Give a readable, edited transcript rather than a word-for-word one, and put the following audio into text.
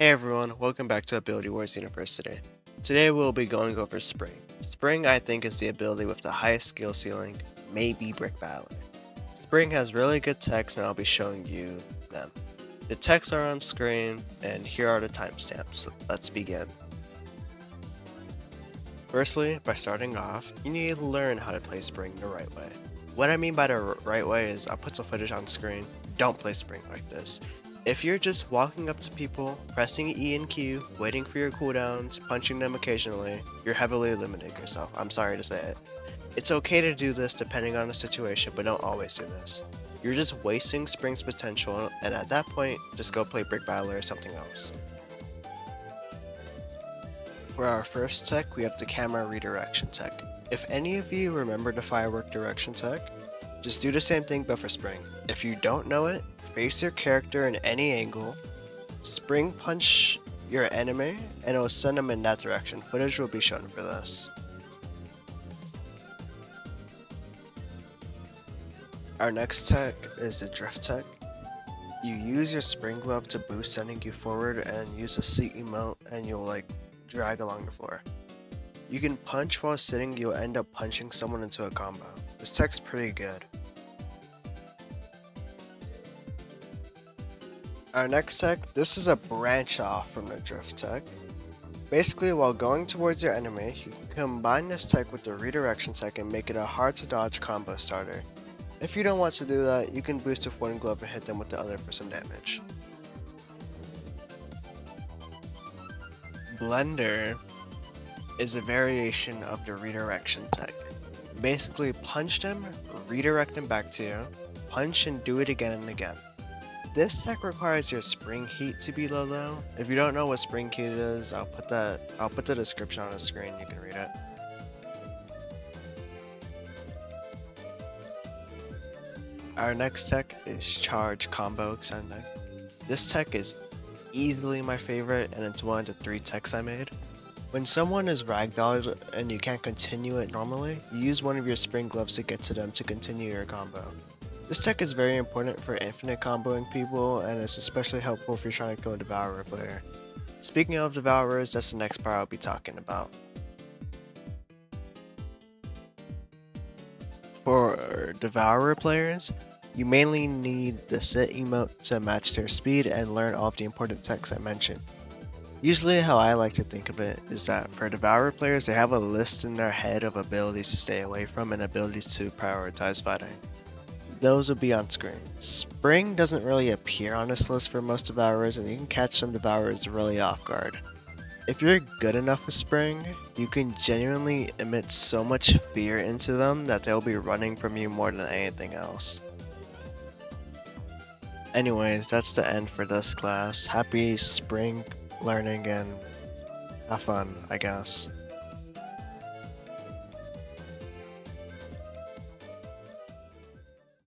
Hey everyone, welcome back to Ability Wars University. Today we'll be going over Spring. Spring I think is the ability with the highest skill ceiling, maybe Brick Battler. Spring has really good techs and I'll be showing you them. The techs are on screen and here are the timestamps. Let's begin. Firstly, by starting off, you need to learn how to play Spring the right way. What I mean by the right way is I'll put some footage on screen. Don't play Spring like this. If you're just walking up to people, pressing E and Q, waiting for your cooldowns, punching them occasionally, you're heavily limiting yourself. I'm sorry to say it. It's okay to do this depending on the situation, but don't always do this. You're just wasting Spring's potential, and at that point, just go play Brick Battler or something else. For our first tech, we have the camera redirection tech. If any of you remember the firework direction tech, just do the same thing but for Spring. If you don't know it, face your character in any angle, Spring punch your enemy, and it will send them in that direction. Footage will be shown for this. Our next tech is the drift tech. You use your Spring glove to boost sending you forward and use the seat emote and you'll drag along the floor. You can punch while sitting, you'll end up punching someone into a combo. This tech's pretty good. Our next tech, this is a branch off from the drift tech. Basically, while going towards your enemy, you can combine this tech with the redirection tech and make it a hard to dodge combo starter. If you don't want to do that, you can boost with one glove and hit them with the other for some damage. Blender is a variation of the redirection tech. Basically, punch them, redirect them back to you, punch and do it again and again. This tech requires your spring heat to be low though. If you don't know what spring heat is, I'll put the description on the screen, you can read it. Our next tech is charge combo extending. This tech is easily my favorite and it's one of the 3 techs I made. When someone is ragdolled and you can't continue it normally, you use one of your spring gloves to get to them to continue your combo. This tech is very important for infinite comboing people and it's especially helpful if you're trying to kill a Devourer player. Speaking of Devourers, that's the next part I'll be talking about. For Devourer players, you mainly need the sit emote to match their speed and learn all of the important techs I mentioned. Usually how I like to think of it is that for Devourer players, they have a list in their head of abilities to stay away from and abilities to prioritize fighting. Those will be on screen. Spring doesn't really appear on this list for most Devourers and you can catch some Devourers really off guard. If you're good enough with Spring, you can genuinely emit so much fear into them that they'll be running from you more than anything else. Anyways, that's the end for this class. Happy Spring learning and have fun, I guess.